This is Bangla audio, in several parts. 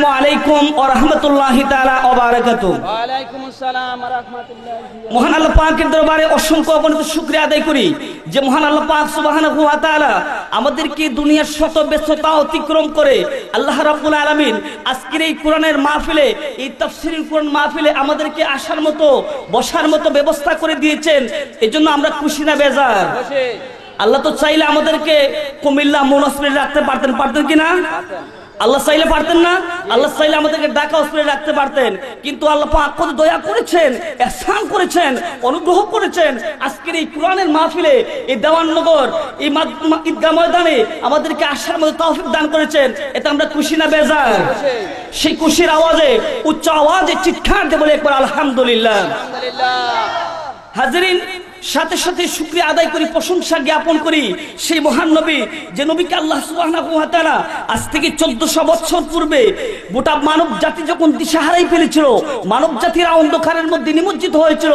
আসসালামু আলাইকুম ওয়া রাহমাতুল্লাহি তাআলা ওয়া বারাকাতুহু। ওয়া আলাইকুমুস সালাম ওয়া রাহমাতুল্লাহি। মহান আল্লাহ পাকের দরবারে অসংখ্য অগণিত শুকরিয়া আদায় করি যে মহান আল্লাহ পাক সুবহানাহু ওয়া তাআলা আমাদেরকে দুনিয়ার শত ব্যস্ততা অতিক্রম করে আল্লাহ রাব্বুল আলামিন আজকের এই কোরআনের মাহফিলে, এই তাফসীরের কোরআন মাহফিলে আমাদেরকে আসার মতো বসার মতো ব্যবস্থা করে দিয়েছেন। এজন্য আমরা খুশি না বেজার? আল্লাহ তো চাইলে আমাদেরকে কুমিল্লা মন হসপিটালে রাখতে পারতেন কিনা? আল্লাহ চাইলে পারতেন না? আল্লাহ চাইলে আমাদেরকে ঢাকা হসপিটালে রাখতে পারতেন, কিন্তু আল্লাহ পাক কত দয়া করেছেন, ihsan করেছেন, অনুগ্রহ করেছেন। আজকের এই কোরআনের মাহফিলে, এই দেওয়াননগর, এই ঈদগাহ ময়দানে আমাদেরকে আসার মতো তৌফিক দান করেছেন। এতে আমরা খুশি না বেজার? সেই খুশির আওয়াজে উচ্চ আওয়াজে চিৎকার দিয়ে বলে একবার আলহামদুলিল্লাহ। হাজিরিন, সাথে সাথে শুকরিয়া আদায় করি, প্রশংসা জ্ঞাপন করি সেই মহান নবী, যে নবীকে আল্লাহ সুবহানাহু ওয়া তাআলা আজ থেকে 1400 বছর পূর্বে গোটা মানব জাতি যখন দিশাহারাই ফেলেছিল, মানব জাতির অন্ধকারের মধ্যে নিমজ্জিত হয়েছিল,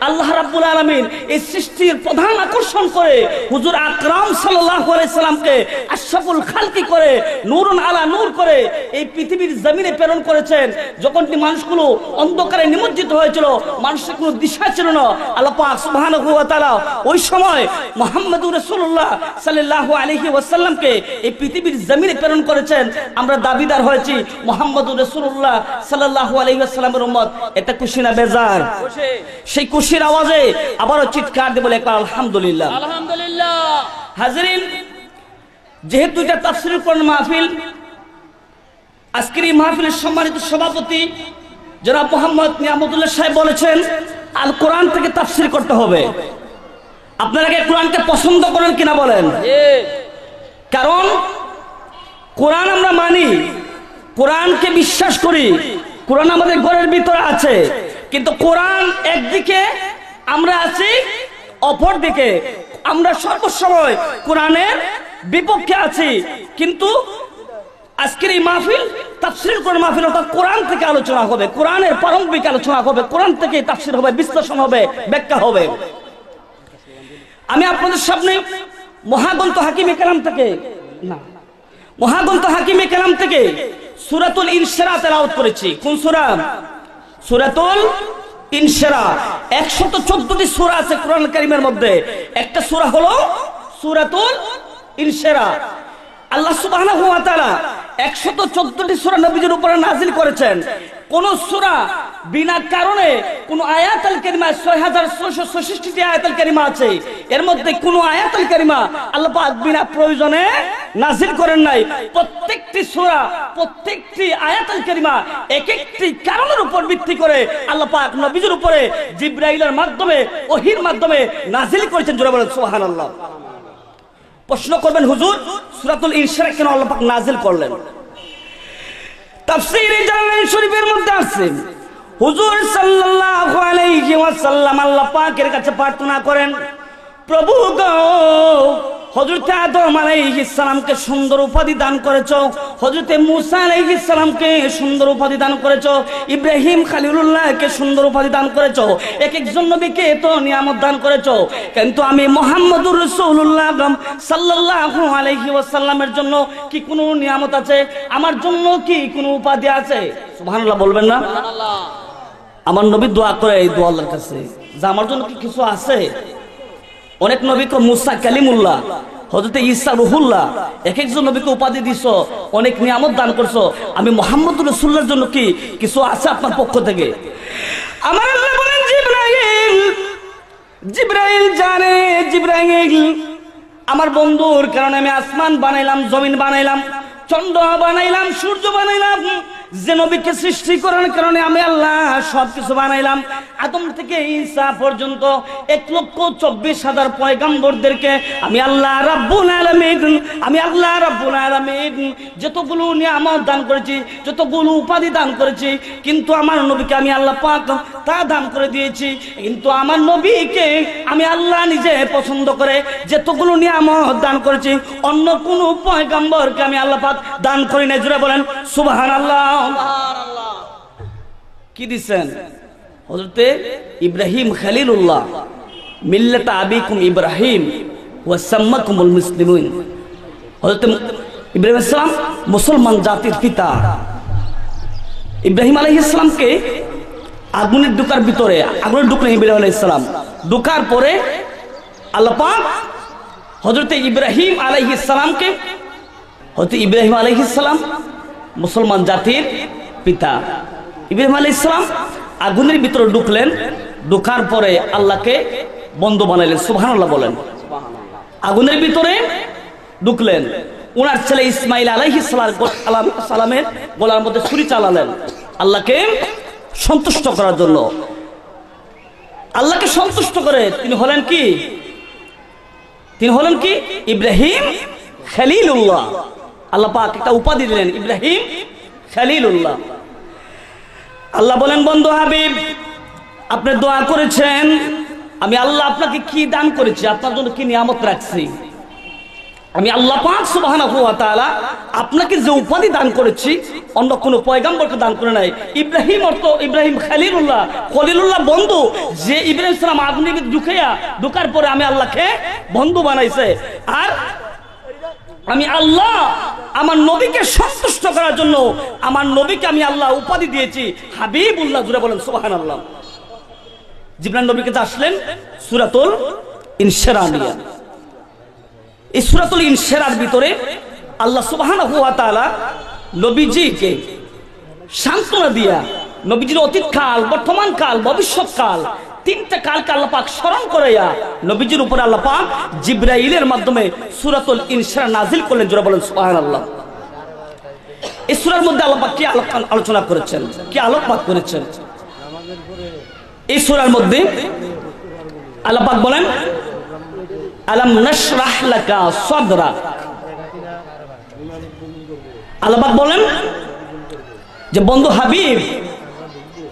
আল্লাহ রাব্বুল আলামিন এই সৃষ্টির প্রধান আকর্ষণ করে হুজুর আকরাম সাল্লাল্লাহু আলাইহি সাল্লামকে আশরাফুল খালকি করে, নূরুন আলা নূর করে এই পৃথিবীর জমিনে প্রেরণ করেছেন। যখন মানুষগুলো অন্ধকারে নিমজ্জিত হয়েছিল, মানুষের কোনো দিশা ছিল না, আল্লাহ পাক সুবহানাহু ওয়া তাআলা ওই সময় মুহাম্মদুর রাসূলুল্লাহ সাল্লাল্লাহু আলাইহি ওয়াসাল্লামকে এই পৃথিবীর জমিনে প্রেরণ করেছেন। আমরা দাবিদার হয়েছি মুহাম্মদুর রাসূলুল্লাহ সাল্লাল্লাহু আলাইহি ওয়াসাল্লামের উম্মত। এটা খুশি না বেজার? সেই খুশির আওয়াজে আবারও চিৎকার দিয়ে বলে আলহামদুলিল্লাহ, আলহামদুলিল্লাহ। হাজিরিন, যেহেতু এটা তাফসীরের কোরআন মাহফিল, আজকের এই মাহফিলের সম্মানিত সভাপতি জনাব মোহাম্মদ নিয়ামতুল্লাহ সাহেব বলেছেন আল কোরআন থেকে তাফসীর করতে হবে। আপনারা কি কোরআনকে পছন্দ করেন কিনা বলেন? কারণ কোরআন আমরা মানি, কোরআনকে বিশ্বাস করি, কোরআন আমাদের ঘরের ভিতরে আছে, কিন্তু কোরআন একদিকে, আমরা আছি অপর দিকে। আমরা সর্বসময় কোরআনের বিপক্ষে আছি। কিন্তু আজকের এই মাহফিল তাফসীর কোরআন মাহফিল, অর্থাৎ কোরআন থেকে আলোচনা হবে, কোরআনের প্রারম্ভিক আলোচনা হবে, কোরআন থেকে তাফসীর হবে, বিশ্লেষণ হবে, ব্যাখ্যা হবে। আমি আপনাদের সামনে মহাগ্রন্থ হাকিমে কেরাম থেকে সূরাতুল ইনশিরাহ তেলাওয়াত করেছি। কোন সূরা? সূরাতুল ইনশিরাহ। 114টি সূরা আছে কোরআন কারীমের মধ্যে। একটা সূরা হলো সূরাতুল ইনশিরাহ। আল্লাহ সুবহানাহু ওয়া তাআলা 114টি সূরা নবীজির উপরে নাযিল করেছেন। কোন সূরা বিনা কারণে, কোন আয়াতুল কারিমা 6666টি আয়াতুল কারিমা আছে, এর মধ্যে কোন আয়াতুল কারিমা আল্লাহ পাক বিনা প্রয়োজনে নাযিল করেন নাই। প্রত্যেকটি সূরা, প্রত্যেকটি আয়াতুল কারিমা এক একটি কারণের উপর ভিত্তি করে আল্লাহ পাক নবীজির উপরে জিবরাইলের মাধ্যমে, ওহীর মাধ্যমে নাযিল করেছেন। জোরে বলেন সুবহানাল্লাহ। প্রশ্ন করবেন, হুজুর সূরাতুল ইনশিরাহ কেন আল্লাহ পাক নাযিল করলেন? তাফসীরে জালালাইন শরীফের মধ্যে আছে, হুজুর সাল্লাল্লাহু আলাইহি ওয়াসাল্লাম আল্লাহ পাকের কাছে প্রার্থনা করেন, প্রভু গো, হযরত আদম আলাইহিস সালামকে সুন্দর উপাধি দান করেছো, হযরত মূসা আলাইহিস সালামকে সুন্দর উপাধি দান করেছো, ইব্রাহিম খলিলুল্লাহকে সুন্দর উপাধি দান করেছো, এক একজন নবীকে তো নিয়ামত দান করেছো, কিন্তু আমি মুহাম্মদুর রাসূলুল্লাহ সাল্লাল্লাহু আলাইহি ওয়াসাল্লামের জন্য কি কোনো নিয়ামত আছে? আমার জন্য কি কোনো উপাধি আছে? সুবহানাল্লাহ বলবেন না? সুবহানাল্লাহ। আমার নবী দোয়া করে এই দোয়া আল্লাহর কাছে যে আমার জন্য কি কিছু আছে? অনেক নবীকে মুসা কালিমুল্লাহ, হযরত ঈসা রুহুল্লাহ, এক একজন নবীকে উপাধি দিছো, অনেক নিয়ামত দান করছো, আমি মুহাম্মদুর রাসূলুল্লাহর জন্য কি কিছু আছে আপনার পক্ষ থেকে? আমার আল্লাহ বলেন, জিবরাইল জানে, জিবরাইল আমার বন্ধুর কারণে আমি আসমান বানাইলাম, জমিন বানাইলাম, চন্দ্র বানাইলাম, সূর্য বানাইলাম, যে নবীকে সৃষ্টি করার কারণে আমি আল্লাহ সবকিছু বানাইলাম। আদম থেকে ঈসা পর্যন্ত 1,24,000 পয়গম্বরদেরকে আমি আল্লাহ রাব্বুল আলামিন যতগুলো নিয়ামত দান করেছি, যতগুলো উপাধি দান করেছি, কিন্তু আমার নবীকে আমি আল্লাহ পাক তা দান করে দিয়েছি। কিন্তু আমার নবীকে আমি আল্লাহ নিজে পছন্দ করে যতগুলো নিয়ামত দান করেছি, অন্য কোনো পয়গম্বরকে আমি আল্লাহ পাক দান করি না। জোরে বলেন সুবহানাল্লাহ। কি দিচ্ছেন? হযরতে ইব্রাহিম খলিলুল্লাহ, মিল্লাতা আবিকুম ইব্রাহিম ওয়া সাম্মাকুমুল মুসলিমিন। হযরতে ইব্রাহিম আলাইহিস সালাম মুসলমান জাতির পিতা। ইব্রাহিম আলাইহিস সালামকে আগুনের ঢোকার ভিতরে আগুনের ঢুকলেন ইব্রাহিম আলাইহিস সালাম। ঢোকার পরে আল্লাহ পাক হযরত ইব্রাহিম আলাইহিস সালামকে, হযরত ইব্রাহিম আলাইহিস সালাম মুসলমান জাতির পিতা, ইব্রাহিম আলাইহিস সালাম আগুনের ভিতরে ঢুকলেন। ঢোকার পরে আল্লাহকে বন্ধু বানাইলেন। সুবহানাল্লাহ বলেন। আগুনের ভিতরে ঢুকলেন। ওনার ছেলে ইসমাইল আলাইহিস সালামের গলার মধ্যে ছুরি চালালেন আল্লাহকে সন্তুষ্ট করার জন্য। আল্লাহকে সন্তুষ্ট করে তিনি হলেন কি? তিনি হলেন কি? ইব্রাহিম খলিলুল্লাহ। আল্লাহ পাক একটা উপাধি দিলেন, ইব্রাহিম খলিলুল্লাহ। আল্লাহ বলেন, বন্ধু হাবিব আপনি দোয়া করেছেন, আমি আল্লাহ আপনাকে কি দান করেছি, আপনার জন্য কি নিয়ামত রাখছি। আমি আল্লাহ পাক সুবহানাহু ওয়া তাআলা আপনাকে যে উপাধি দান করেছি অন্য কোনো পয়গম্বরকে দান করে নাই। ইব্রাহিম অর্থ ইব্রাহিম খলিলুল্লাহ, খলিলুল্লাহ বন্ধু, যে ইব্রাহিম সালাম আগুনে ঢুকার পরে আমি আল্লাহকে বন্ধু বানাইছে। আর আমি আল্লাহ আমার নবীকে সন্তুষ্ট করার জন্য আমার নবীকে আমি আল্লাহ উপাধি দিয়েছি হাবিবুল্লাহ। জুড়ে বলেন সুবহানাল্লাহ। জিবরাইল নবীর কাছে আসলেন সূরাতুল ইনশিরাহ নিয়ে। এই সূরাতুল ইনশিরাহর ভিতরে আল্লাহ সুবহানাহু ওয়া তাআলা নবীজিকে সান্ত্বনা দিয়া নবীজির অতীত কাল, বর্তমান কাল, ভবিষ্যৎ কাল, তিনটা কালকে আল্লাহ পাক স্মরণ করাইয়া নবীজির উপরে আল্লাহ পাক জিবরাইলের মাধ্যমে সূরাতুল ইনশিরাহ নাজিল করলেন। জোরে বলেন সুবহানাল্লাহ। এই সূরার মধ্যে আল্লাহ পাক কি আলোচনা করেছেন, কি আলোকপাত করেছেন? এই সূরার মধ্যে আল্লাহ পাক বলেন, আলাম নাশরাহ লাকা সাদরাক। আল্লাহ পাক বলেন যে বন্ধু হাবিব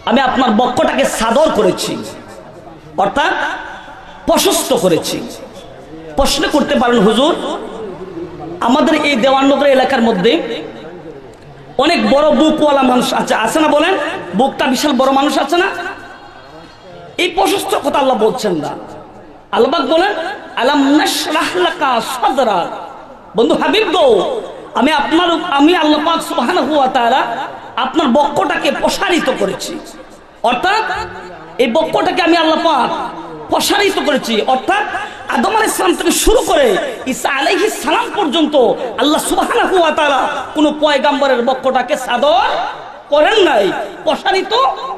আমি আপনার বক্ষটাকে সাদর করেছি, অর্থাৎ প্রশস্ত করেছি। প্রশ্ন করতে পারেন হুজুর, আমাদের এই দেওয়াননগর এলাকার মধ্যে অনেক বড় বুকওয়ালা মানুষ আছে না? বলেন, বুকটা বিশাল বড় মানুষ আছে না? এই প্রশস্ত কথা আল্লাহ বলছেন না। আল্লাহ পাক বলেন আলাম নাশরাহ লাকা সাদরাক। বন্ধু হাবিব গো আমি আল্লাহ পাক সুবহানাহু ওয়া তাআলা আপনার বক্ষটাকে প্রসারিত করেছি, অর্থাৎ এই বক্ষটাকে আমি আল্লাহ পাক প্রসারিত করেছি। অর্থাৎ আদম আলাইহিস সালাম থেকে শুরু করে ঈসা আলাইহিস সালাম পর্যন্ত আল্লাহ সুবহানাহু ওয়া তাআলা কোন পয়গম্বরের বক্ষটাকে সাদর করেন নাই, প্রসারিত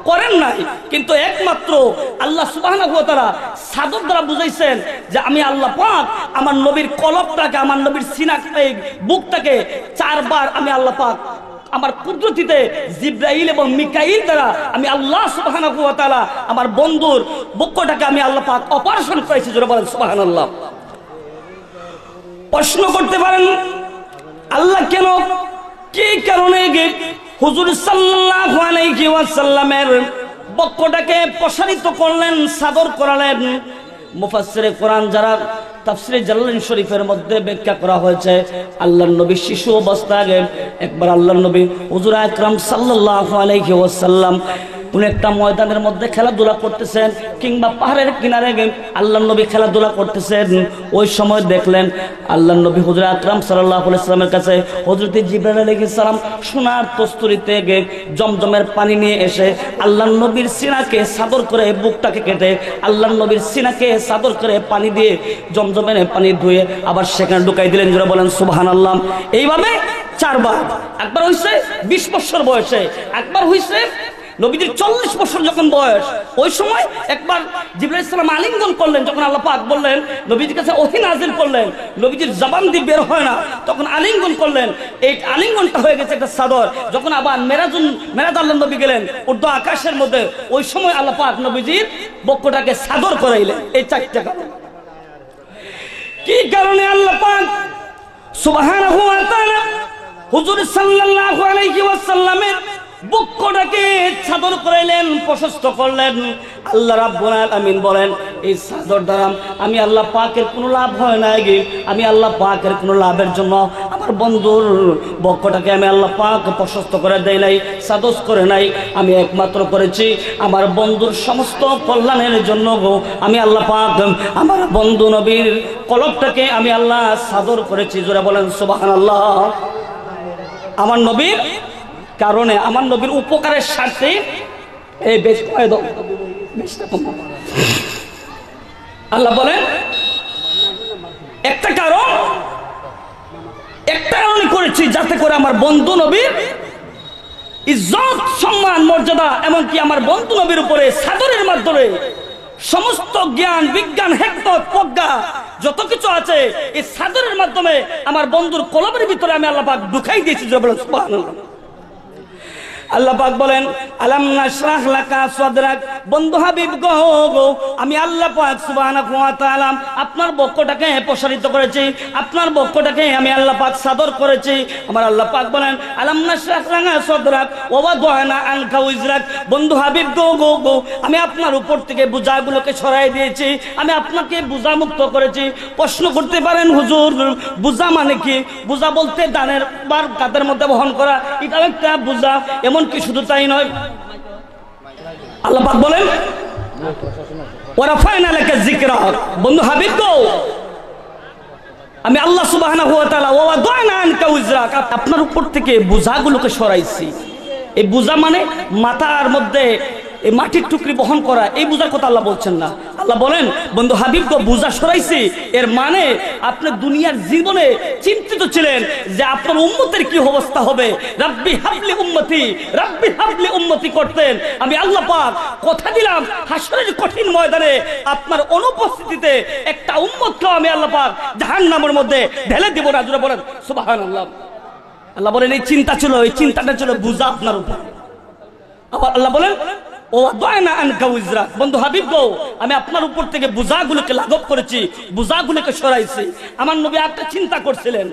করেন নাই। কিন্তু একমাত্র আল্লাহ সুবহানাহু ওয়া তাআলা সাদর দ্বারা বুঝাইছেন যে আমি আল্লাহ পাক আমার নবীর কলবটাকে, আমার নবীর সিনাকে, বুকটাকে চারবার আমি আল্লাহ পাক আমার কুদরতিতে জিবরাইল এবং মিকাইল দ্বারা আমি আল্লাহ সুবহানাহু ওয়া তাআলা আমার বন্ধুর বক্ষটাকে আমি আল্লাহ পাক অপারেশন করেছি। জোরে বলেন সুবহানাল্লাহ। প্রশ্ন করতে পারেন আল্লাহ কেন, কি কারণে হুজুর সাল্লাল্লাহু আলাইহি ওয়াসাল্লামের বক্ষটাকে প্রসারিত করলেন, সাদর করালেন? মুফাসসিরে কোরআন যারা তাফসীরে জালালাইন শরীফের মধ্যে ব্যাখ্যা করা হয়েছে, আল্লাহর নবী শিশু অবস্থায় একবার আল্লাহর নবী হুজুর আকরাম সাল্লাল্লাহু আলাইহি ওয়াসাল্লাম কোন একটা ময়দানের মধ্যে খেলাধুলা করতেছেন, কিংবা পাহাড়ের কিনারে আল্লাহর নবী খেলাধুলা করতেছেন। ওই সময় দেখলেন আল্লাহর নবী হুজুর আকরাম সাল্লাল্লাহু আলাইহি ওয়াসাল্লামের কাছে হযরত জিবরাইল আলাইহিস সালাম সোনার তস্তুরিতে জমজমের পানি নিয়ে এসে আল্লাহর নবীর সিনাকে সাদর করে, বুকটাকে কেটে আল্লাহর নবীর সিনাকে সাদর করে পানি দিয়ে জমজমের পানি ধুয়ে আবার সেখানে ঢুকাই দিলেন। যারা বলেন সুবহানাল্লাহ। এইভাবে চারবার, একবার হইছে 20 বছর বয়সে, একবার হইছে নবীজির 40 বছর যখন বয়স, ওই সময় একবার জিবরাইল আলাইহিস সালাম আলিঙ্গন করলেন। যখন আল্লাহ পাক বললেন নবীজির কাছে ওহী নাযিল করলেন, নবীজির জবান দিয়ে বের হয় না, তখন আলিঙ্গন করলেন। এই আলিঙ্গনটা হয়ে গেছে একটা চাদর। যখন আবার মেরাজ আল্লাহ নবী গেলেন উর্দু আকাশের মধ্যে, ওই সময় আল্লাহ পাক নবীজির বক্ষটাকে চাদর করাইলেন। এই চারটা কারণ। কি কারণে আল্লাহ পাক সুবহানাহু ওয়া তাআলা হুজুর সাল্লাল্লাহু আলাইহি ওয়াসাল্লামের বক্ষটাকে চাদর করাইলেন, প্রশস্ত করলেন? আল্লাহ রাব্বুল আলামিন বলেন এই চাদর দ্বারা আমি আল্লাহ পাকের কোনো লাভ হয় না। আমি আল্লাহ পাকের কোনো লাভের জন্য আমার বন্ধুর বক্ষটাকে আমি আল্লাহ পাক প্রশস্ত করে দেই নাই, চাদর করে নাই। আমি একমাত্র করেছি আমার বন্ধুর সমস্ত কল্যাণের জন্য। আমি আল্লাহ পাক আমার বন্ধু নবীর কলবটাকে আমি আল্লাহ চাদর করেছি। জোরে বলেন সুবহানাল্লাহ। আমার নবীর কারণে, আমার নবীর উপকারের স্বার্থে এই বেশ কয়ে দাও, বেশটা কম। আল্লাহ বলেন একটা কারণ করেছি যাতে করে আমার বন্ধু নবীর ইজ্জত সম্মান মর্যাদা, এমনকি আমার বন্ধু নবীর উপরে সাদরের মাধ্যমে সমস্ত জ্ঞান বিজ্ঞান হিকমত প্রজ্ঞা যত কিছু আছে এই সাদরের মাধ্যমে আমার বন্ধুর কলবের ভিতরে আমি আল্লাহ পাক ঢুকাই দিয়েছি। সুবহানাল্লাহ। আল্লাহ পাক বলেন আলাম নাশরাহ লাকা সাদরাক, বন্ধু হাবিব গো আমি আল্লাহ পাক সুবহানাহু ওয়া তাআলা আপনার বক্ষটাকে প্রসারিত করেছি, আপনার বক্ষটাকে আমি আল্লাহ পাক সাদর করেছি। আমার আল্লাহ পাক বলেন আলাম নাশরাহ লাকা সাদরাক ওয়া ওয়াদানা আনকা উজরাক, বন্ধু হাবিব গো আমি আপনার উপর থেকে বোঝাগুলোকে সরাই দিয়েছি, আমি আপনাকে বোঝা মুক্ত করেছি। প্রশ্ন করতে পারেন হুজুর বোঝা মানে কি? বোঝা বলতে দানের বার কাঁধের মধ্যে বহন করা, এটাও একটা বোঝা। এমনকি শুধু তাই নয়, আল্লাহ পাক বলেন ওয়া রাফা'না লাকা যিকরা, বন্ধু হাবিব গো আমি আল্লাহ সুবহানাহু ওয়া তাআলা ওয়া ওয়াদা'না আনকা উজরাক, আপনার উপর থেকে বোঝাগুলোকে সরাইছি। এই বোঝা মানে মাথার মধ্যে এই মাটির টুকরি বহন করা, এই বোঝার কথা আল্লাহ বলছেন না। আল্লাহ বলেন বন্ধু হাবিব গো বোঝা সরাইছি, এর মানে আপনি দুনিয়ার জীবনে চিন্তিত ছিলেন যে আপনার উম্মতের কি অবস্থা হবে, রাব্বি হাবলি উম্মতি, রাব্বি হাবলি উম্মতি করতেন। আমি আল্লাহ পাক কথা দিলাম হাসরের কঠিন ময়দানে আপনার অনুপস্থিতিতে একটা উম্মতকে আমি আল্লাহ পাক জাহান্নামের মধ্যে ঢেলে দেব না। জোরে বলেন সুবহানাল্লাহ। আল্লাহ বলেন এই চিন্তা ছিল, এই চিন্তাটা ছিল বোঝা আপনার উপর। আবার আল্লাহ বলেন ও ওয়াদা'না আনকা উজরাক, বন্ধু হাবিব গো আমি আপনার উপর থেকে বোঝাগুলোকে লাঘব করেছি, বোঝাগুলোকে সরাইছি। আমার নবী একটা চিন্তা করছিলেন,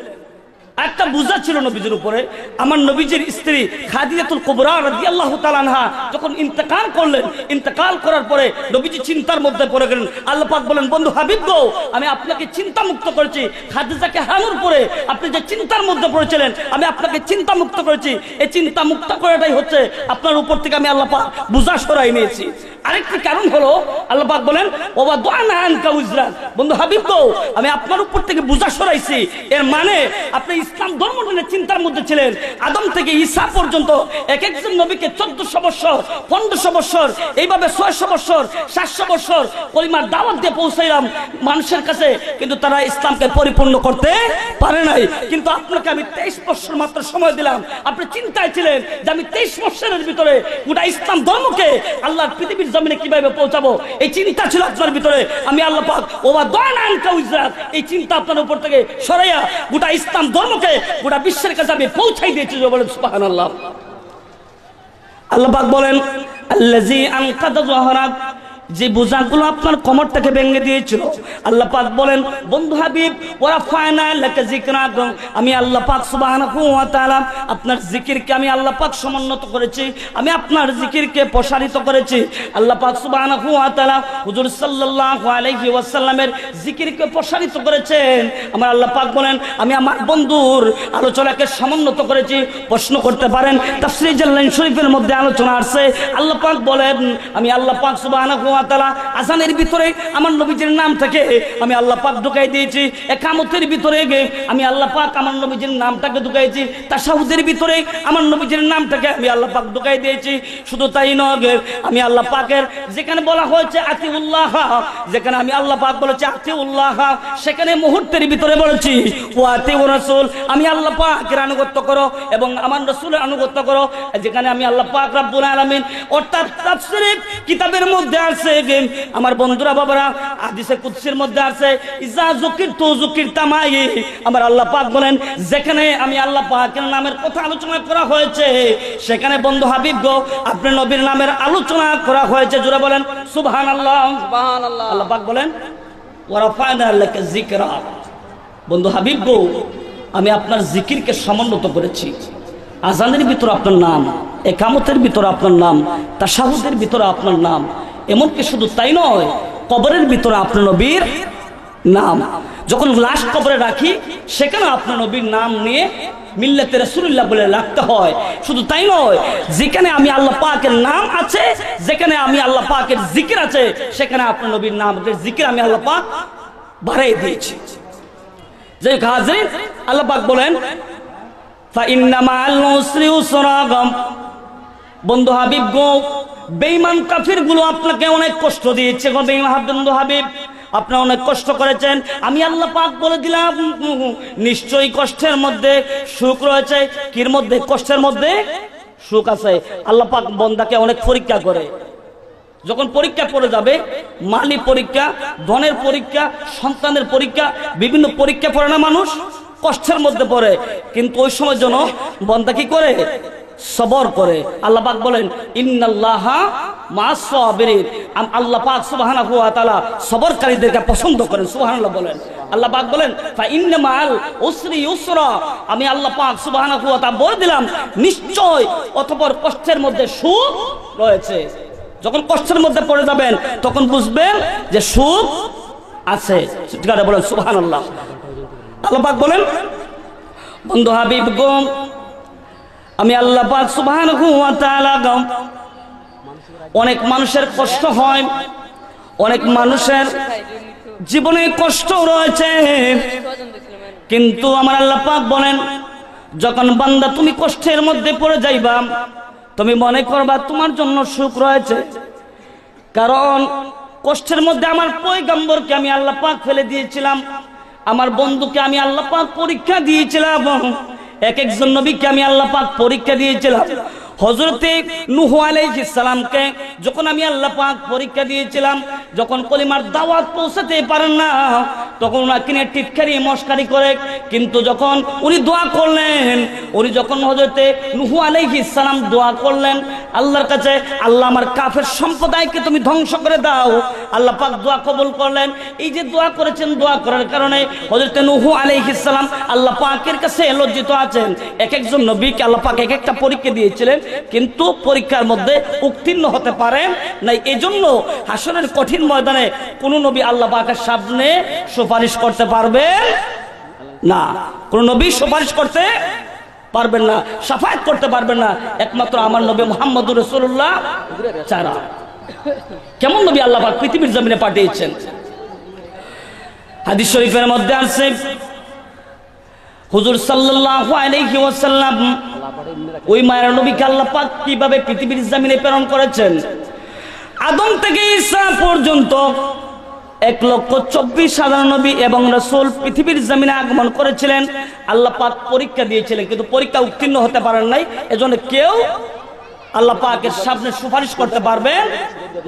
একটা বোঝা ছিল নবীজির উপরে। আমার নবীজির স্ত্রী খাদিজাতুল কুবরা রাদিয়াল্লাহু তাআলা আনহা যখন ইন্তেকাল করলেন, ইন্তেকাল করার পরে নবীজি চিন্তার মধ্যে পড়ে গেলেন। আল্লাহ পাক বলেন বন্ধু হাবিব গো আমি আপনাকে চিন্তা মুক্ত করেছি, খাদিজাকে হারানোর পরে আপনি যে চিন্তার মধ্যে পড়েছিলেন আমি আপনাকে চিন্তা মুক্ত করেছি। এই চিন্তা মুক্ত করাটাই হচ্ছে আপনার উপর থেকে আমি আল্লাহ পাক বোঝা সরাই নিয়েছি। আরেকটি কারণ হলো আল্লাহ পাক বলেন ওয়া ওয়াদা'না আনকা উজরাক, বন্ধু হাবিব গো আমি আপনার উপর থেকে বোঝা সরাইছি। এর মানে আপনি ইসলাম ধর্ম নিয়ে চিন্তার মধ্যে ছিলেন। আদম থেকে ঈসা পর্যন্ত এক একজন নবীকে 1400 বছর 1500 বছর এইভাবে 600 বছর 700 বছর পরিমাণ দাওয়াত দিয়ে পৌঁছাইলাম মানুষের কাছে, কিন্তু তারা ইসলামকে পরিপূর্ণ করতে পারে নাই। কিন্তু আপনাকে আমি 23 বছর মাত্র সময় দিলাম। আপনি চিন্তায় ছিলেন যে আমি 23 বছরের ভিতরে গোটা ইসলাম ধর্মকে আল্লাহর পৃথিবীর জমিনে কিভাবে পৌঁছাবো, এই চিন্তা ছিল আপনার ভিতরে। আমি আল্লাহ পাক ওয়া ওয়াদা'না আনকা উজরাক এই চিন্তা আপনার উপর থেকে সরাইয়া গোটা ইসলাম ধর্মকে গোটা বিশ্বের কাছে আমি পৌঁছাই দিয়েছি। বলেন সুবহানাল্লাহ। আল্লাহ পাক বলেন আল্লাযী আনকাযা যহরাক, যে বোঝাগুলো আপনার কোমর থেকে ভেঙে দিয়েছিল। আল্লাহ পাক বলেন বন্ধু হাবিব ওয়া রাফা'না লাকা যিকরাক, আমি আল্লাহ পাক সুবহানাহু ওয়া তাআলা আপনার জিকিরকে আমি আল্লাহ পাক সমুন্নত করেছি, আমি আপনার জিকিরকে প্রসারিত করেছি। আল্লাহ পাক সুবহানাহু ওয়া তাআলা হুজুর সাল্লাল্লাহু আলাইহি ওয়াসাল্লামের জিকিরকে প্রসারিত করেছেন। আমার আল্লাহ পাক বলেন আমি আমার বন্ধুর আলোচনাকে সমুন্নত করেছি। প্রশ্ন করতে পারেন তাফসীর জালালাইন শরীফের মধ্যে আলোচনা আছে। আল্লাহ পাক বলেন আমি আল্লাহ পাক সুবহানাহু ওয়া তাআলা আযানের ভিতরে আমার নবীজির নাম থেকে আমি আল্লাহ পাক ঢুকাই দিয়েছি। ইকামতের ভিতরে আমি আল্লাহ পাক আমার নবীজির নামটাকে ঢুকাইছি। তাশাহুদের ভিতরে আমার নবীজির নামটাকে আমি আল্লাহ পাক ঢুকাই দিয়েছি। শুধু তাই নয়, আমি আল্লাহ পাকের যেখানে বলা হয়েছে আতিউল্লাহ, যেখানে আমি আল্লাহ পাক বলেছি আতিউল্লাহ, সেখানে মুহূর্তের ভিতরে বলেছি ওয়া আতিউর রাসূল, আমি আল্লাহ পাকের আনুগত্য করো এবং আমার রাসূলের আনুগত্য করো। যেখানে আমি আল্লাহ পাক রব্বুল আলামিন অর্থাৎ তাফসীরের কিতাবের মধ্যে আছে, আমার বন্ধুরা বাবারা হাদিসে কুদসির মধ্যে আছে ইজা যুকিরতু যুকিরতা মাই, আমার আল্লাহ পাক বলেন যেখানে আমি আল্লাহ পাকের নামের কথা আলোচনা করা হয়েছে সেখানে বন্ধু হাবিব গো আপনার নবীর নামের আলোচনা করা হয়েছে। জোরে বলেন সুবহানাল্লাহ। সুবহানাল্লাহ। আল্লাহ পাক বলেন ওয়া রাফা'না লাকা যিকরা, বন্ধু হাবিব গো আমি আপনার জিকিরকে সমুন্নত করেছি। আযানের ভিতরে আপনার নাম, ইকামতের ভিতরে আপনার নাম, তাশাহুদের ভিতরে আপনার নাম, এমনকি শুধু তাই নয় কবরের ভিতরে আপনার নবীর নাম। যখন লাশ কবরে রাখি সেখানে আপনার নবীর নাম নিয়ে মিল্লাতে রাসূলুল্লাহ বলে রাখতে হয়। শুধু তাই নয়, যেখানে আমি আল্লাহ পাকের নাম আছে, যেখানে আমি আল্লাহ পাকের জিকির আছে, সেখানে আপনার নবীর নামের জিকির আমি আল্লাহ পাক বাড়াই দিয়েছি। যে হাজির আল্লাহ পাক বলেন ফাইন্না মাআল উসরি ইউসরা। বন্ধু হাবিব গো, বেঈমান কাফির গুলো আপনাকে অনেক কষ্ট দিয়েছে গো বন্ধু হাবিব, আপনারা অনেক কষ্ট করেছেন। আমি আল্লাহ পাক বলে দিলাম নিশ্চয়ই কষ্টের মধ্যে সুখ রয়েছে। কির মধ্যে? কষ্টের মধ্যে সুখ আছে। আল্লাহ পাক বান্দাকে অনেক পরীক্ষা করে। যখন পরীক্ষা পড়ে যাবে, মালি পরীক্ষা, ধনের পরীক্ষা, সন্তানের পরীক্ষা, বিভিন্ন পরীক্ষা পড়ে না মানুষ, কষ্টের মধ্যে পড়ে, কিন্তু ওই সময় যেন বান্দা কি করে? সবর করে। আল্লাহ পাক বলেন ইন্নাল্লাহা মা'আস সাবিরিন। আল্লাহ পাক সুবহানাহু ওয়া তাআলা সবরকারীদেরকে পছন্দ করেন। সুবহানাল্লাহ বলেন। আল্লাহ পাক বলেন ফা ইন্না মা'আল উসরি ইউসরা। আমি আল্লাহ পাক সুবহানাহু ওয়া তাআলা বলে দিলাম নিশ্চয় অতঃপর কষ্টের মধ্যে সুখ রয়েছে। যখন কষ্টের মধ্যে পড়ে যাবেন তখন বুঝবেন যে সুখ আছে। ঠিক আছে বলেন সুবহানাল্লাহ। আল্লাহ পাক বলেন বন্ধু হাবিব গো, আমি আল্লাহ পাক সুবহানাহু ওয়া তাআলা অনেক মানুষের কষ্ট হয়, অনেক মানুষের জীবনে কষ্ট রয়েছে, কিন্তু আমার আল্লাহ পাক বলেন যখন বান্দা তুমি কষ্টের মধ্যে পড়ে যাইবা তুমি মনে করবা তোমার জন্য সুখ রয়েছে। কারণ কষ্টের মধ্যে আমার পয়গম্বরকে আমি আল্লাহ পাক ফেলে দিয়েছিলাম, আমার বন্ধুকে আমি আল্লাহ পাক পরীক্ষা দিয়েছিলাম, এক একজন নবীকে আমি আল্লাহ পাক পরীক্ষা দিয়েছিলাম। হযরতে নূহ আলাইহিস সালামকে যখন আমি আল্লাহ পাক পরীক্ষা দিয়েছিলাম, যখন কলিমার দাওয়াত পৌঁছাতে পারেন না তখন ওনাকে নিয়ে টিটকারি মস্কারি করে, কিন্তু যখন উনি দোয়া করলেন, উনি যখন হযরতে নূহ আলাইহিস সালাম দোয়া করলেন আল্লাহর কাছে, আল্লাহ আমার কাফের সম্প্রদায়কে তুমি ধ্বংস করে দাও, আল্লাহ পাক দোয়া কবুল করলেন। এই যে দোয়া করেছেন, দোয়া করার কারণে হযরতে নূহ আলাইহিস সালাম আল্লাহ পাকের কাছে লজ্জিত আছেন। এক একজন নবীকে আল্লাহ পাক এক একটা পরীক্ষা দিয়েছিলেন, কিন্তু পরীক্ষার মধ্যে উত্তীর্ণ হতে পারেন নাই। এজন্য হাসরের কঠিন ময়দানে কোন নবী আল্লাহ পাকের সামনে সুপারিশ করতে পারবেন না, কোন নবী সুপারিশ করতে পারবেন না, শাফায়াত করতে পারবেন না, একমাত্র আমার নবী মুহাম্মদুর রাসূলুল্লাহ ছাড়া। কেমন নবী আল্লাহ পাক পৃথিবীর জমিনে পাঠিয়েছেন। হাদিস শরীফের মধ্যে আছে হুজুর সাল্লাল্লাহু আলাইহি ওয়াসাল্লাম ওই মায়ের নবীকে আল্লাহ পাক কিভাবে পৃথিবীর জমিনে প্রেরণ করেছেন। আদম থেকে ঈসা পর্যন্ত 1,24,000 নবী এবং রাসূল পৃথিবীর জমিনে আগমন করেছিলেন। আল্লাহ পাক পরীক্ষা দিয়েছিলেন, কিন্তু পরীক্ষা উত্তীর্ণ হতে পারেন নাই। এজন্য কেউ আল্লাহ পাকের সামনে সুপারিশ করতে পারবে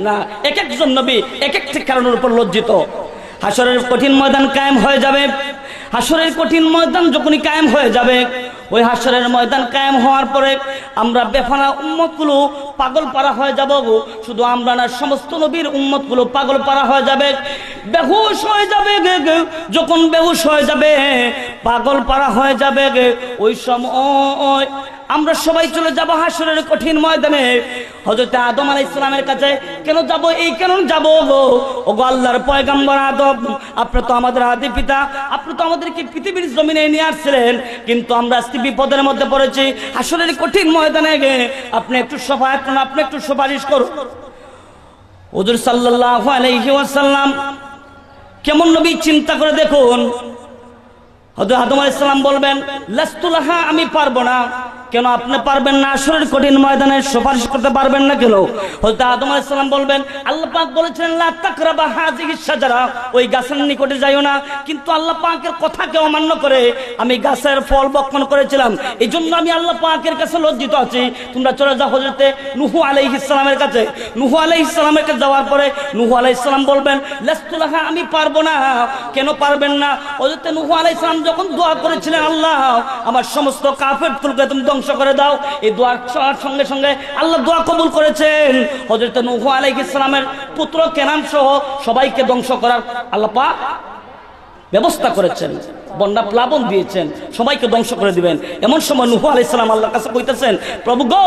না। এক একজন নবী এক একটি কারণের উপর লজ্জিত। হাসরের কঠিন ময়দান কায়েম হয়ে যাবে। হাসরের কঠিন ময়দান যখনই কায়েম হয়ে যাবে, ওই হাসরের ময়দান কায়েম হওয়ার পরে আমরা বেফানা উম্মতগুলো পাগল পারা হয়ে যাব। শুধু আমরা না, সমস্ত নবীর উম্মতগুলো পাগল পারা হয়ে যাবে, বেহুশ হয়ে যাবে। যখন বেহুশ হয়ে যাবে, পাগল পারা হয়ে যাবে, ওই সময় আমরা সবাই চলে যাব হাসরের কঠিন ময়দানে হযরত আদম আলাইহিস সালামের কাছে। কেন যাব? এই কেন যাব গো? ওগো আল্লাহর পয়গম্বর আদম, আপনি তো আমাদের আদি পিতা, আপনি তো আমাদেরকে পৃথিবীর জমিনে নিয়ে আসছিলেন, কিন্তু আমরা আজকে বিপদের মধ্যে পড়েছি। হাসরের কঠিন ময়দানে আপনি একটু শাফায়াত করুন, আপনি একটু সুপারিশ করুন। হুজুর সাল্লাল্লাহু আলাইহি ওয়াসাল্লাম কেমন নবী, চিন্তা করে দেখুন। হযরত আদম আলাইহিস সালাম বলবেন লাস্তু লাহা, আমি পারবো না। কেন আপনি পারবেন না? হাসরের কঠিন ময়দানে সুপারিশ করতে পারবেন না কেন? হযরত আদম আলাইহিস সালাম বলবেন আল্লাহ পাক বলেছেন লা তাকরাবা হাযিহিস শাজারা, ওই গাছের নিকটে যাইও না। কিন্তু আল্লাহ পাকের কথাকে অমান্য করে আমি গাছের ফল ভক্ষণ করেছিলাম, এইজন্য আমি আল্লাহ পাকের কাছে লজ্জিত আছি। তোমরা চলে যাও হযরতে নূহ আলাইহিস সালামের কাছে। নূহ আলাইহিস সালামের কাছে যাওয়ার পরে নূহ আলাইহিস সালাম বলবেন লাস্তু লাহা, আমি পারবো না। কেন পারবেন না? হযরতে নূহ আলাইহিস সালাম যখন দোয়া করেছিলেন আল্লাহ আমার সমস্ত কাফেরদেরকে তুমি ধ্বংস করে দাও, এই দোয়ার সঙ্গে সঙ্গে আল্লাহ দোয়া কবুল করেছেন। হযরত নূহ আলাইহিস সালামের পুত্র কেনান সহ সবাইকে ধ্বংস করার আল্লাহ পাক ব্যবস্থা করেছেন, বন্যা প্লাবন দিয়েছেন, সবাইকে ধ্বংস করে দিবেন। এমন সময় নূহ আলাইহিস সালাম আল্লাহর কাছে কইতেছেন প্রভু গো,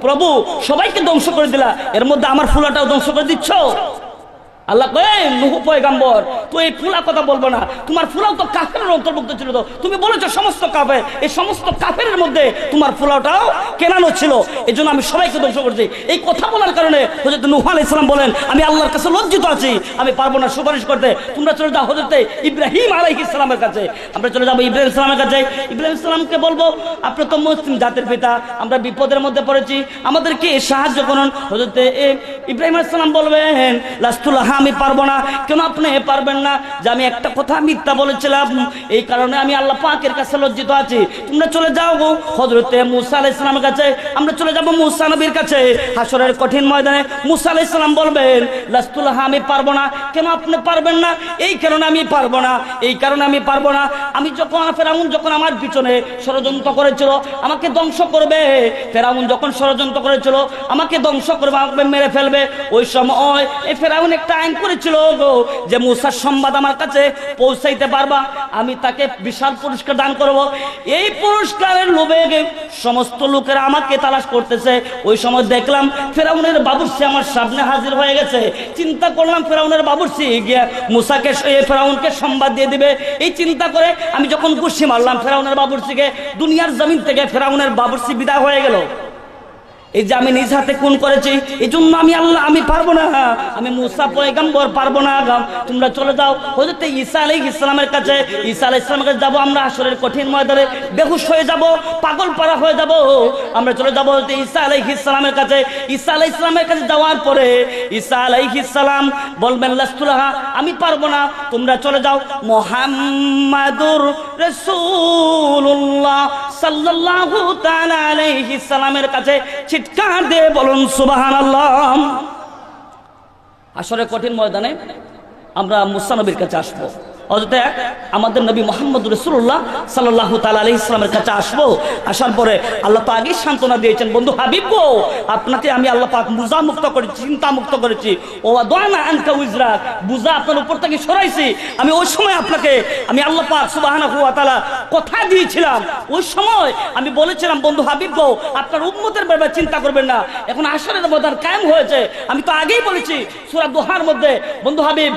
প্রভু সবাইকে ধ্বংস করে দিলা, এর মধ্যে আমার ফুলাটাও ধ্বংস করে দিচ্ছ। আল্লাহ কয়ে নূহ পয়গাম্বর তুই এই ফুলা কথা বলবো না, তোমার ফুলাও তো কাফেরের অন্তর্ভুক্ত ছিল, তো তুমি বলেছো সমস্ত কাফের, এই সমস্ত কাফেরের মধ্যে তোমার ফুলাটাও কেনানো ছিল, এই জন্য আমি সবাইকে ধ্বংস করছি। এই কথা বলার কারণে হযরত নূহ আলাইহিস সালাম বলেন আমি আল্লাহর কাছে লজ্জিত আছি, আমি পারবো না সুপারিশ করতে। তোমরা চলে যাও হযরত ইব্রাহিম আলাইহিস সালামের কাছে, আমরা চলে যাবো ইব্রাহিম সালামের কাছে। ইব্রাহিম সালামকে বলবো আপনি তো মুসলিম জাতির পিতা, আমরা বিপদের মধ্যে পড়েছি, আমাদেরকে সাহায্য করুন। হযরত ইব্রাহিম আলাইহিস সালাম বলবেন লাস্তুল্লাহ, আমি পারবো না। কেন আপনি পারবেন না? যে আমি একটা কথা মিথ্যা বলেছিলাম, এই কারণে আমি আল্লাহ পাকের কাছে লজ্জিত আছি। তোমরা চলে যাও গো হযরত মূসা আলাইহিস সালামের কাছে, আমরা চলে যাব মূসা নবীর কাছে। হাসরের কঠিন ময়দানে মূসা আলাইহিস সালাম বলবেন লাস্তুল্লাহ, আমি পারবো না। কেন আপনি পারবেন না? এই কারণে আমি পারবো না, এই কারণে আমি পারবো না। আমি যখন ফেরাউন যখন আমার পিছনে ষড়যন্ত্র করেছিল আমাকে ধ্বংস করবে, ফেরাউন যখন ষড়যন্ত্র করেছিল আমাকে ধ্বংস করবে, আমাকে মেরে ফেলবে, ওই সময় এই ফেরাউন একটা আইন করেছিল গো যে মূসার সংবাদ আমার কাছে পৌঁছাইতে পারবা আমি তাকে বিশাল পুরস্কার দান করব। এই পুরস্কারের লোভে সমস্ত লোকেরা আমাকে তালাশ করতেছে। ওই সময় দেখলাম ফেরাউনের বাবুর্চি আমার সামনে হাজির হয়ে গেছে। চিন্তা করলাম ফেরাউনের বাবুর্চি গিয়ে মূসাকে ফেরাউনকে সংবাদ দিয়ে দিবে। এই চিন্তা করে আমি যখন ঘুষি মারলাম ফেরাউনের বাবুর্চিকে, দুনিয়ার জমিন থেকে ফেরাউনের বাবুর্চি বিদায় হয়ে গেল। এই যে আমি নিজ হাতে খুন করেছি, এই জন্য আমি আল্লাহ আমি পারবো না, আমি মূসা পয়গম্বর পারবো না। তোমরা চলে যাও হযরত ঈসা আলাইহিস সালামের কাছে। ঈসা আলাইহিস সালামের কাছে যাবো আমরা, হাসরের কঠিন ময়দানে বেহুশ হয়ে যাব, পাগল পারা হয়ে যাব। আমরা চলে যাবো হযরত ঈসা আলাইহিস সালামের কাছে। ঈসা আলাইহিস সালামের কাছে যাওয়ার পরে ঈসা আলাইহিস সালাম বলবেন লাস্তুল্লাহ, আমি পারবো না, তোমরা চলে যাও মুহাম্মাদুর রাসূলুল্লাহ সাল্লাল্লাহু তাআলা আলাইহিস সালামের কাছে চিৎকার দিয়ে বলুন সুবহানাল্লাহ। আসলে কঠিন ময়দানে আমরা মুসা নবীর কাছে আসবো, হযরত আমাদের নবী মুহাম্মদুর রাসূলুল্লাহ সাল্লাল্লাহু তাআলা আলাইহিস সালামের কাছে আসবো। আসার পরে আল্লাহ পাক আগেই সান্ত্বনা দিয়েছেন, বন্ধু হাবিব গো আপনাকে আমি আল্লাহ পাক বুঝা মুক্ত করেছি, চিন্তা মুক্ত করেছি। ও ওয়াদানা আনকা উজরাক, বুঝা আপনার উপর থেকে সরাইছি। আমি ওই সময় আপনাকে আমি আল্লাহ পাক সুবহানাহু ওয়া তাআলা কথা দিয়েছিলাম, ওই সময় আমি বলেছিলাম বন্ধু হাবিব গো আপনার উম্মতের ব্যাপারে চিন্তা করবেন না। এখন আসরের ময়দান কায়েম হয়েছে, আমি তো আগেই বলেছি সূরা দুহার মধ্যে বন্ধু হাবিব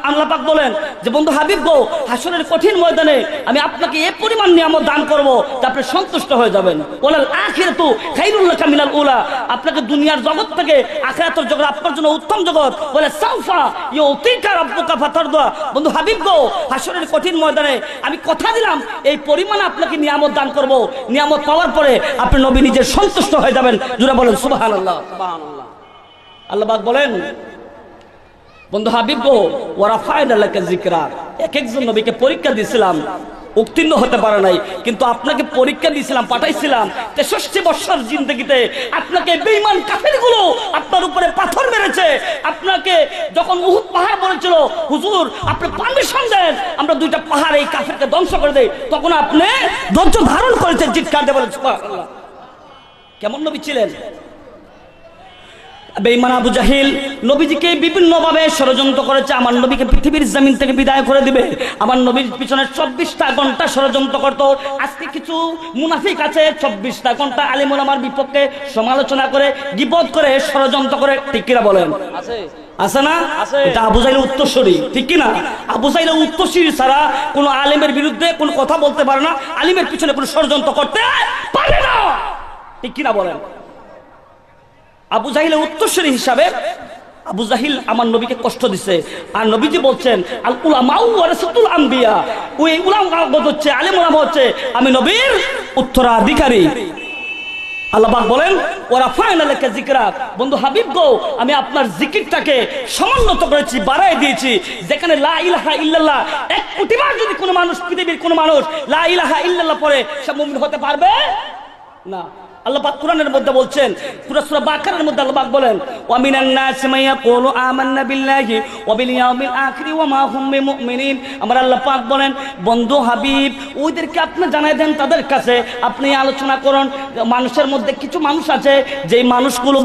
আল্লাহ পাক বলেন যে বন্ধু হাবিব গো হাসরের কঠিন ময়দানে আমি আপনাকে এই পরিমাণ নিয়ামত দান করব যে আপনি সন্তুষ্ট হয়ে যাবেন। ওয়ালাল আখিরাতু খায়রুল লাকা মিনাল উলা, আপনাকে দুনিয়ার জগৎ থেকে আখিরাতের জগৎ আপনার জন্য উত্তম জগৎ। ওয়ালা সাউফা ইউতিকা রাব্বুকা ফাতারদা, বন্ধু হাবিব গো হাসরের কঠিন ময়দানে আমি কথা দিলাম এই পরিমাণ আপনাকে নিয়ামত দান করব, নিয়ামত পাওয়ার পরে আপনি নবী নিজে সন্তুষ্ট হয়ে যাবেন। জোরে বলেন সুবহানাল্লাহ। সুবহানাল্লাহ। আল্লাহ পাক বলেন বন্ধু হাবিব গো ওয়ারাফায়না লাকা যিকরা, এক একজন নবীকে পরীক্ষা দিয়েছিলাম, উত্তীর্ণ হতে পারে নাই, কিন্তু আপনাকে পরীক্ষা দিয়েছিলাম, পাঠাইছিলাম 63 বছর জিন্দেগিতে। আপনাকে বেঈমান কাফেরগুলো আপনার উপরে পাথর মেরেছে, আপনাকে যখন উহুদ পাহাড় বলেছিল হুজুর আপনি পারমিশন দেন আমরা 2টা পাহাড় এই কাফেরকে ধ্বংস করে দেই, তখন আপনি ধৈর্য ধারণ করেছেন। চিৎকার দিয়ে বলেন সুবহানাল্লাহ। কেমন নবী ছিলেন? বেঈমান আবু জাহিল নবীজিকে বিভিন্ন ভাবে ষড়যন্ত্র করেছে, আমার নবীকে পৃথিবীর জমিন থেকে বিদায় করে দিবে। আমার নবীর পিছনে 24টা ঘন্টা ষড়যন্ত্র করত। আজকে কিছু মুনাফিক আছে 24টা ঘন্টা আলেম ওলামার বিপক্ষে সমালোচনা করে, গীবত করে, ষড়যন্ত্র করে, ঠিক কিনা বলেন? আছে না? এটা আবু জাহিলের উত্তরসূরি, ঠিক কিনা? আবু জাহিলের উত্তরসূরি ছাড়া কোনো আলেমের বিরুদ্ধে কোনো কথা বলতে পারে না, আলেমের পিছনে কোনো ষড়যন্ত্র করতে পারে না, ঠিক কিনা বলেন? আবু জাহিলের উত্তরসূরি হিসাবে আবু জাহিল আমার নবীকে কষ্ট দিছে, আর নবীজি বলছেন আল উলামাউ ওয়ারাসাতুল আম্বিয়া, ওই উলামা হচ্ছে আলেম ওলামা হচ্ছে আমি নবীর উত্তরাধিকারী। আল্লাহ পাক বলেন ওয়ারাফায়না লাকা যিকরাক, বন্ধু হাবিব গো আমি আপনার জিকিরটাকে সমুন্নত করেছি, বাড়ায় দিয়েছি। যেখানে লা ইলাহা ইল্লাল্লাহ 1 কোটি বার যদি কোনো মানুষ, পৃথিবীর কোনো মানুষ লা ইলাহা ইল্লাল্লাহ পড়ে সে মুমিন হতে পারবে না। আল্লাহ পাক কোরআনের মধ্যে বলছেন, সূরা বাকারার মধ্যে আল্লাহ পাক বলেন ওয়া মিনান নাসি মান ইয়াকুলু আমান্না বিল্লাহি ওয়া বিল ইয়াউমিল আখির ওয়া মা হুম বিমুমিনিন। আমার আল্লাহ পাক বলেন বন্ধু হাবিব ওদেরকে আপনি জানাই দেন, তাদের কাছে আপনি আলোচনা করুন। মানুষের মধ্যে কিছু মানুষ আছে যেই মানুষগুলো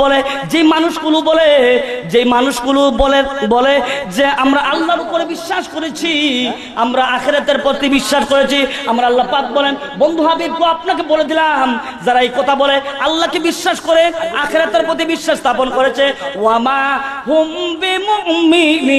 বলে যে আমরা আল্লাহর উপরে বিশ্বাস করেছি, আমরা আখিরাতের প্রতি বিশ্বাস করেছি। আমরা আল্লাহ পাক বলেন বন্ধু হাবিব আপনাকে বলে দিলাম যারা এই কথা বলে আল্লাহকে বিশ্বাস করে, আখিরাতের প্রতি বিশ্বাস স্থাপন করেছে, ওয়ামা হুম বিমুমিনিন।